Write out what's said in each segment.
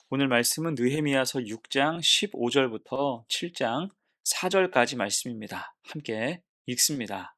오늘 말씀은 느헤미야서 6장 15절부터 7장 4절까지 말씀입니다. 함께 읽습니다.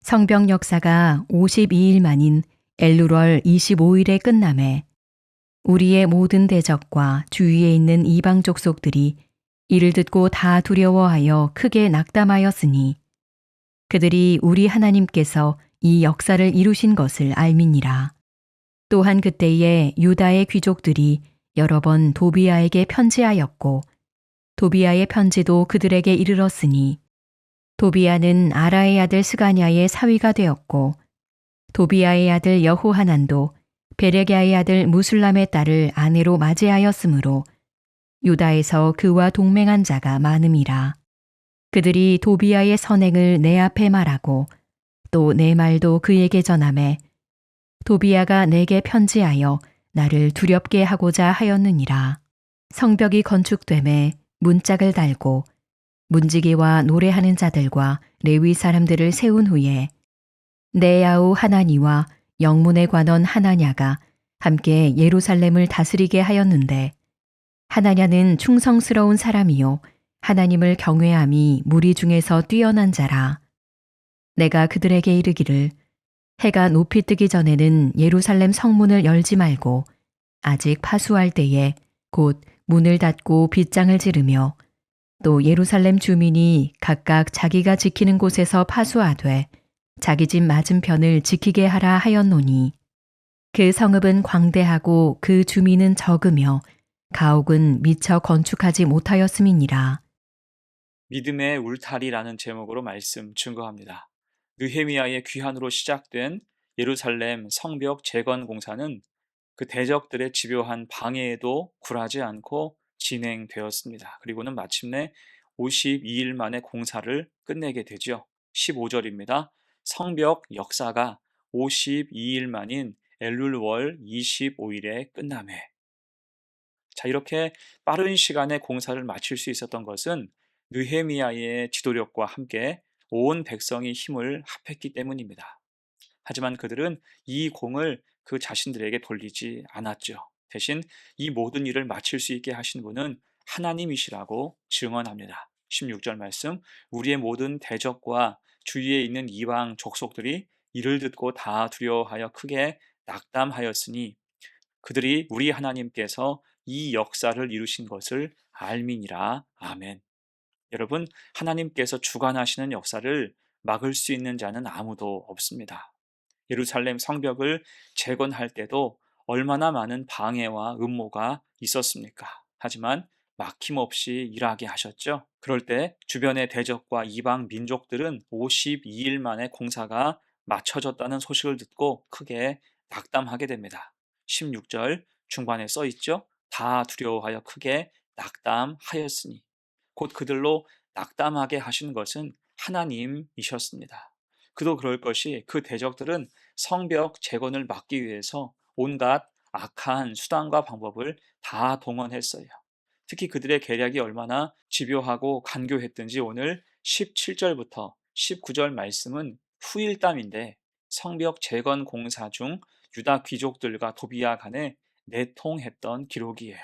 성벽 역사가 52일 만인 엘루월 25일에 끝남에 우리의 모든 대적과 주위에 있는 이방 족속들이 이를 듣고 다 두려워하여 크게 낙담하였으니 그들이 우리 하나님께서 이 역사를 이루신 것을 알미니라. 또한 그때에 유다의 귀족들이 여러 번 도비아에게 편지하였고 도비아의 편지도 그들에게 이르렀으니 도비아는 아라의 아들 스가냐의 사위가 되었고 도비아의 아들 여호하난도 베레갸의 아들 무술람의 딸을 아내로 맞이하였으므로 유다에서 그와 동맹한 자가 많음이라. 그들이 도비아의 선행을 내 앞에 말하고 또 내 말도 그에게 전하매 도비아가 내게 편지하여 나를 두렵게 하고자 하였느니라. 성벽이 건축됨에 문짝을 달고 문지기와 노래하는 자들과 레위 사람들을 세운 후에 네아우 하나니와 영문의 관원 하나냐가 함께 예루살렘을 다스리게 하였는데 하나냐는 충성스러운 사람이요 하나님을 경외함이 무리 중에서 뛰어난 자라. 내가 그들에게 이르기를 해가 높이 뜨기 전에는 예루살렘 성문을 열지 말고 아직 파수할 때에 곧 문을 닫고 빗장을 지르며 또 예루살렘 주민이 각각 자기가 지키는 곳에서 파수하되 자기 집 맞은편을 지키게 하라 하였노니 그 성읍은 광대하고 그 주민은 적으며 가옥은 미처 건축하지 못하였음이니라. 믿음의 울타리라는 제목으로 말씀 증거합니다. 느헤미야의 귀환으로 시작된 예루살렘 성벽 재건 공사는 그 대적들의 집요한 방해에도 굴하지 않고 진행되었습니다. 그리고는 마침내 52일 만에 공사를 끝내게 되죠. 15절입니다. 성벽 역사가 52일 만인 엘룰월 25일에 끝남에. 자, 이렇게 빠른 시간에 공사를 마칠 수 있었던 것은 느헤미야의 지도력과 함께 온 백성이 힘을 합했기 때문입니다. 하지만 그들은 이 공을 그 자신들에게 돌리지 않았죠. 대신 이 모든 일을 마칠 수 있게 하신 분은 하나님이시라고 증언합니다. 16절 말씀, 우리의 모든 대적과 주위에 있는 이방 족속들이 이를 듣고 다 두려워하여 크게 낙담하였으니 그들이 우리 하나님께서 이 역사를 이루신 것을 알미니라. 아멘. 여러분, 하나님께서 주관하시는 역사를 막을 수 있는 자는 아무도 없습니다. 예루살렘 성벽을 재건할 때도 얼마나 많은 방해와 음모가 있었습니까? 하지만 막힘없이 일하게 하셨죠. 그럴 때 주변의 대적과 이방 민족들은 52일 만에 공사가 마쳐졌다는 소식을 듣고 크게 낙담하게 됩니다. 16절 중반에 써 있죠. 다 두려워하여 크게 낙담하였으니 곧 그들로 낙담하게 하신 것은 하나님이셨습니다. 그도 그럴 것이 그 대적들은 성벽 재건을 막기 위해서 온갖 악한 수단과 방법을 다 동원했어요. 특히 그들의 계략이 얼마나 집요하고 간교했든지 오늘 17절부터 19절 말씀은 후일담인데 성벽 재건 공사 중 유다 귀족들과 도비야 간에 내통했던 기록이에요.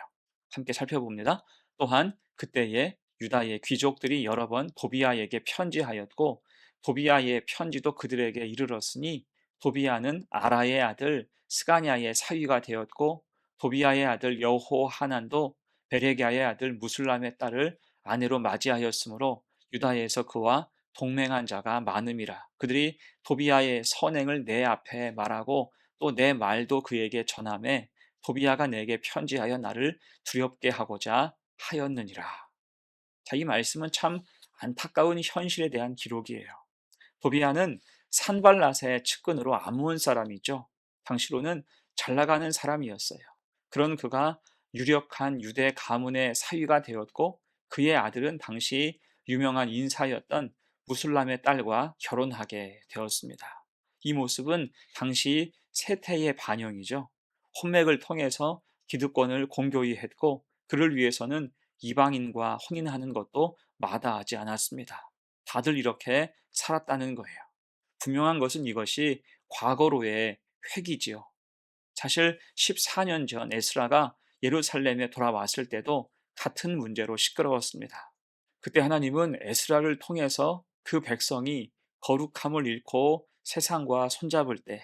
함께 살펴봅니다. 또한 그때에 유다의 귀족들이 여러 번 도비야에게 편지하였고 도비야의 편지도 그들에게 이르렀으니 도비야는 아라의 아들 스가냐의 사위가 되었고 도비야의 아들 여호하난도 베레갸의 아들 무술람의 딸을 아내로 맞이하였으므로 유다에서 그와 동맹한 자가 많음이라. 그들이 도비야의 선행을 내 앞에 말하고 또 내 말도 그에게 전하매 도비야가 내게 편지하여 나를 두렵게 하고자 하였느니라. 자, 이 말씀은 참 안타까운 현실에 대한 기록이에요. 도비야는 산발랏의 측근으로 아므온 사람이죠. 당시로는 잘 나가는 사람이었어요. 그런 그가 유력한 유대 가문의 사위가 되었고 그의 아들은 당시 유명한 인사였던 무술람의 딸과 결혼하게 되었습니다. 이 모습은 당시 세태의 반영이죠. 혼맥을 통해서 기득권을 공고히 했고 그를 위해서는 이방인과 혼인하는 것도 마다하지 않았습니다. 다들 이렇게 살았다는 거예요. 분명한 것은 이것이 과거로의 회기지요. 사실 14년 전 에스라가 예루살렘에 돌아왔을 때도 같은 문제로 시끄러웠습니다. 그때 하나님은 에스라를 통해서 그 백성이 거룩함을 잃고 세상과 손잡을 때,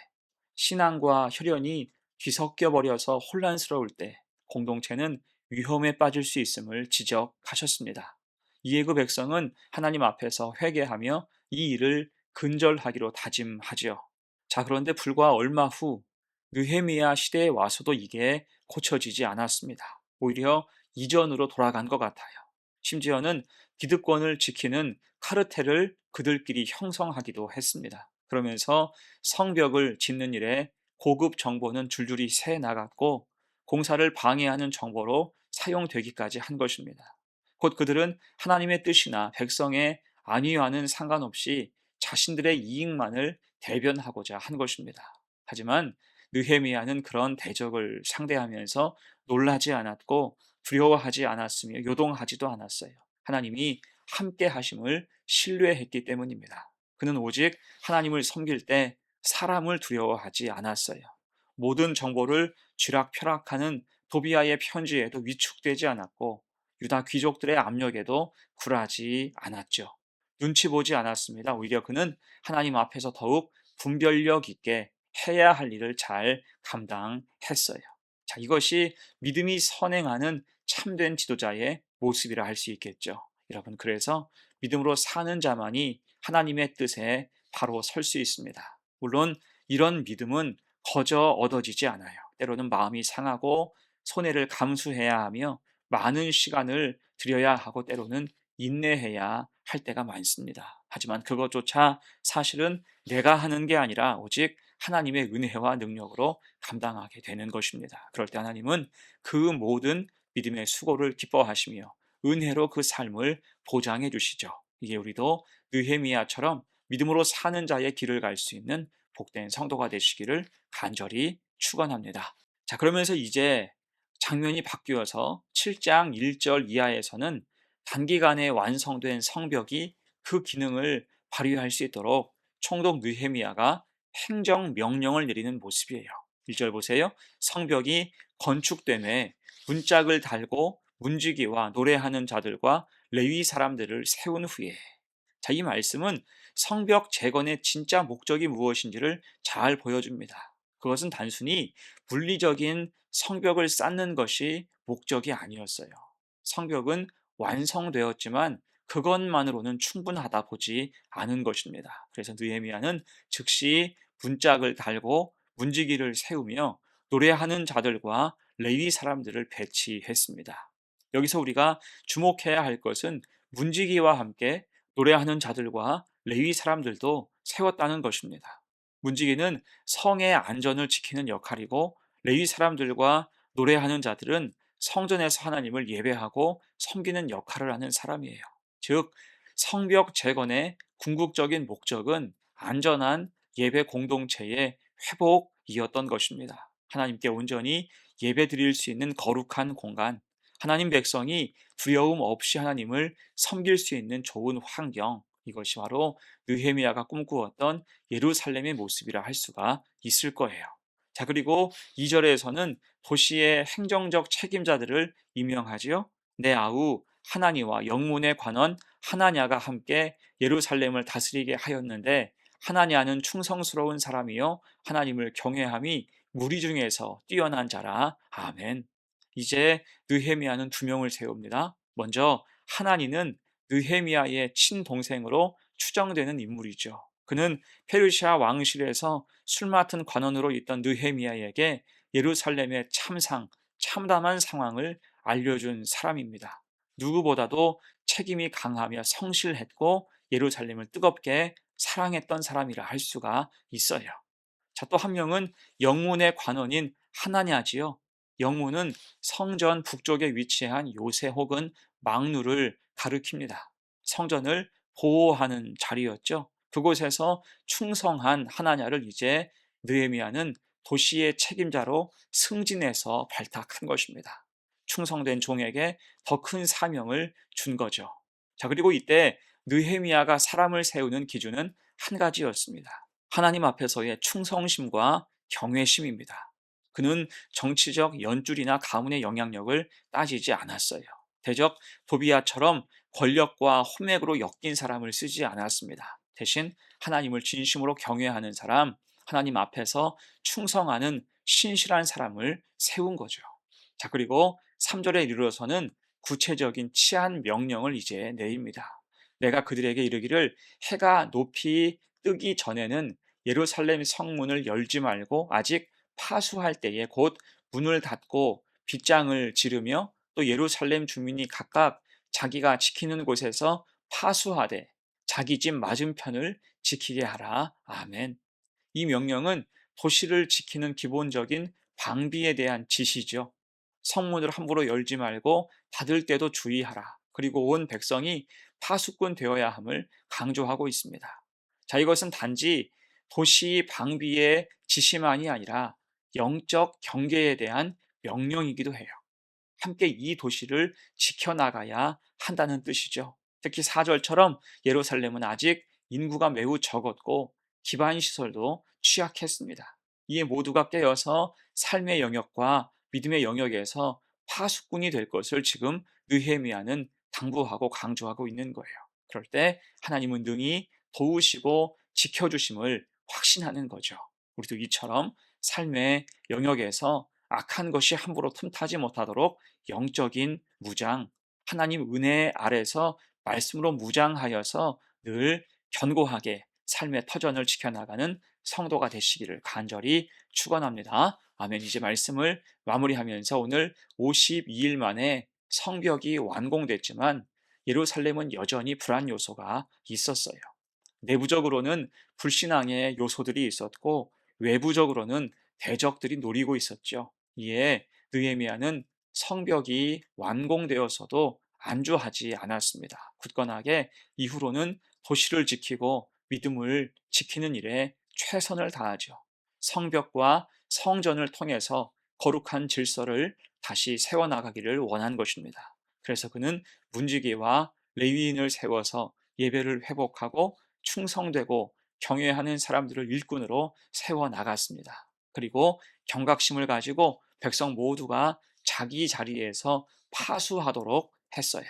신앙과 혈연이 뒤섞여 버려서 혼란스러울 때 공동체는 위험에 빠질 수 있음을 지적하셨습니다. 이에 그 백성은 하나님 앞에서 회개하며 이 일을 근절하기로 다짐하지요. 자, 그런데 불과 얼마 후 느헤미야 시대에 와서도 이게 고쳐지지 않았습니다. 오히려 이전으로 돌아간 것 같아요. 심지어는 기득권을 지키는 카르텔을 그들끼리 형성하기도 했습니다. 그러면서 성벽을 짓는 일에 고급 정보는 줄줄이 새 나갔고 공사를 방해하는 정보로 사용되기까지 한 것입니다. 곧 그들은 하나님의 뜻이나 백성의 안위와는 상관없이 자신들의 이익만을 대변하고자 한 것입니다. 하지만 느헤미야는 그런 대적을 상대하면서 놀라지 않았고 두려워하지 않았으며 요동하지도 않았어요. 하나님이 함께 하심을 신뢰했기 때문입니다. 그는 오직 하나님을 섬길 때 사람을 두려워하지 않았어요. 모든 정보를 쥐락펴락하는 도비아의 편지에도 위축되지 않았고 유다 귀족들의 압력에도 굴하지 않았죠. 눈치 보지 않았습니다. 오히려 그는 하나님 앞에서 더욱 분별력 있게 해야 할 일을 잘 감당했어요. 자, 이것이 믿음이 선행하는 참된 지도자의 모습이라 할 수 있겠죠. 여러분, 그래서 믿음으로 사는 자만이 하나님의 뜻에 바로 설 수 있습니다. 물론 이런 믿음은 거저 얻어지지 않아요. 때로는 마음이 상하고 손해를 감수해야 하며 많은 시간을 들여야 하고 때로는 인내해야 할 때가 많습니다. 하지만 그것조차 사실은 내가 하는 게 아니라 오직 하나님의 은혜와 능력으로 감당하게 되는 것입니다. 그럴 때 하나님은 그 모든 믿음의 수고를 기뻐하시며 은혜로 그 삶을 보장해 주시죠. 이게 우리도 느헤미야처럼 믿음으로 사는 자의 길을 갈 수 있는 복된 성도가 되시기를 간절히 축원합니다. 자, 그러면서 이제 장면이 바뀌어서 7장 1절 이하에서는 단기간에 완성된 성벽이 그 기능을 발휘할 수 있도록 총독 느헤미야가 행정 명령을 내리는 모습이에요. 1절 보세요. 성벽이 건축됨에 문짝을 달고 문지기와 노래하는 자들과 레위 사람들을 세운 후에, 자, 이 말씀은 성벽 재건의 진짜 목적이 무엇인지를 잘 보여줍니다. 그것은 단순히 물리적인 성벽을 쌓는 것이 목적이 아니었어요. 성벽은 완성되었지만 그것만으로는 충분하다 보지 않은 것입니다. 그래서 느헤미야는 즉시 문짝을 달고 문지기를 세우며 노래하는 자들과 레위 사람들을 배치했습니다. 여기서 우리가 주목해야 할 것은 문지기와 함께 노래하는 자들과 레위 사람들도 세웠다는 것입니다. 문지기는 성의 안전을 지키는 역할이고 레위 사람들과 노래하는 자들은 성전에서 하나님을 예배하고 섬기는 역할을 하는 사람이에요. 즉, 성벽 재건의 궁극적인 목적은 안전한 예배 공동체의 회복이었던 것입니다. 하나님께 온전히 예배 드릴 수 있는 거룩한 공간, 하나님 백성이 두려움 없이 하나님을 섬길 수 있는 좋은 환경, 이것이 바로 느헤미야가 꿈꾸었던 예루살렘의 모습이라 할 수가 있을 거예요. 자, 그리고 2절에서는 도시의 행정적 책임자들을 임명하지요. 내 아우 하나니와 영문의 관원 하나냐가 함께 예루살렘을 다스리게 하였는데 하나냐는 충성스러운 사람이요 하나님을 경외함이 무리 중에서 뛰어난 자라. 아멘. 이제 느헤미야는 두 명을 세웁니다. 먼저 하나니는 느헤미야의 친동생으로 추정되는 인물이죠. 그는 페르시아 왕실에서 술 맡은 관원으로 있던 느헤미야에게 예루살렘의 참상, 참담한 상황을 알려준 사람입니다. 누구보다도 책임이 강하며 성실했고 예루살렘을 뜨겁게 사랑했던 사람이라 할 수가 있어요. 자, 또 한 명은 영문의 관원인 하나냐지요. 영문은 성전 북쪽에 위치한 요새 혹은 망루를 가리킵니다. 성전을 보호하는 자리였죠. 그곳에서 충성한 하나냐를 이제 느헤미야는 도시의 책임자로 승진해서 발탁한 것입니다. 충성된 종에게 더 큰 사명을 준 거죠. 자, 그리고 이때 느헤미야가 사람을 세우는 기준은 한 가지였습니다. 하나님 앞에서의 충성심과 경외심입니다. 그는 정치적 연줄이나 가문의 영향력을 따지지 않았어요. 대적 도비아처럼 권력과 험액으로 엮인 사람을 쓰지 않았습니다. 대신 하나님을 진심으로 경외하는 사람, 하나님 앞에서 충성하는 신실한 사람을 세운 거죠. 자, 그리고 3절에 이르러서는 구체적인 치안 명령을 이제 내립니다. 내가 그들에게 이르기를 해가 높이 뜨기 전에는 예루살렘 성문을 열지 말고 아직 파수할 때에 곧 문을 닫고 빗장을 지르며 또 예루살렘 주민이 각각 자기가 지키는 곳에서 파수하되 자기 집 맞은편을 지키게 하라. 아멘. 이 명령은 도시를 지키는 기본적인 방비에 대한 지시죠. 성문을 함부로 열지 말고 닫을 때도 주의하라. 그리고 온 백성이 파수꾼 되어야 함을 강조하고 있습니다. 자, 이것은 단지 도시 방비의 지시만이 아니라 영적 경계에 대한 명령이기도 해요. 함께 이 도시를 지켜나가야 한다는 뜻이죠. 특히 4절처럼 예루살렘은 아직 인구가 매우 적었고 기반 시설도 취약했습니다. 이에 모두가 깨어서 삶의 영역과 믿음의 영역에서 파수꾼이 될 것을 지금 느헤미야는 당부하고 강조하고 있는 거예요. 그럴 때 하나님은 능히 도우시고 지켜주심을 확신하는 거죠. 우리도 이처럼 삶의 영역에서 악한 것이 함부로 틈타지 못하도록 영적인 무장, 하나님 은혜 아래서 말씀으로 무장하여서 늘 견고하게 삶의 터전을 지켜나가는 성도가 되시기를 간절히 축원합니다. 아멘. 이제 말씀을 마무리하면서 오늘 52일 만에 성벽이 완공됐지만 예루살렘은 여전히 불안 요소가 있었어요. 내부적으로는 불신앙의 요소들이 있었고 외부적으로는 대적들이 노리고 있었죠. 이에 느헤미야는 성벽이 완공되어서도 안주하지 않았습니다. 굳건하게 이후로는 도시를 지키고 믿음을 지키는 일에 최선을 다하죠. 성벽과 성전을 통해서 거룩한 질서를 다시 세워나가기를 원한 것입니다. 그래서 그는 문지기와 레위인을 세워서 예배를 회복하고 충성되고 경외하는 사람들을 일꾼으로 세워나갔습니다. 그리고 경각심을 가지고 백성 모두가 자기 자리에서 파수하도록 했어요.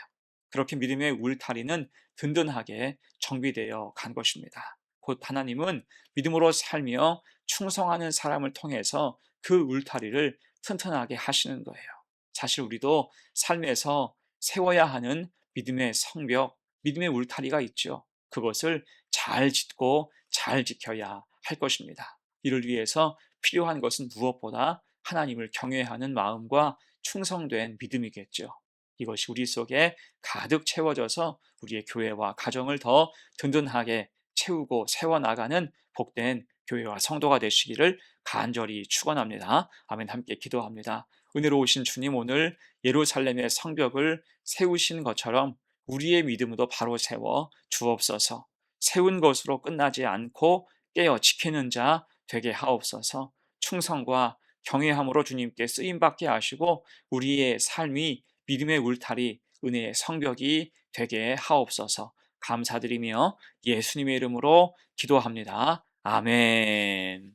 그렇게 믿음의 울타리는 든든하게 정비되어 간 것입니다. 곧 하나님은 믿음으로 살며 충성하는 사람을 통해서 그 울타리를 튼튼하게 하시는 거예요. 사실 우리도 삶에서 세워야 하는 믿음의 성벽, 믿음의 울타리가 있죠. 그것을 잘 짓고 잘 지켜야 할 것입니다. 이를 위해서 필요한 것은 무엇보다 하나님을 경외하는 마음과 충성된 믿음이겠죠. 이것이 우리 속에 가득 채워져서 우리의 교회와 가정을 더 든든하게 채우고 세워나가는 복된 교회와 성도가 되시기를 간절히 축원합니다. 아멘. 함께 기도합니다. 은혜로우신 주님, 오늘 예루살렘의 성벽을 세우신 것처럼 우리의 믿음도 바로 세워 주옵소서. 세운 것으로 끝나지 않고 깨어 지키는 자 되게 하옵소서. 충성과 경외함으로 주님께 쓰임 받게 하시고 우리의 삶이 믿음의 울타리, 은혜의 성벽이 되게 하옵소서. 감사드리며 예수님의 이름으로 기도합니다. 아멘.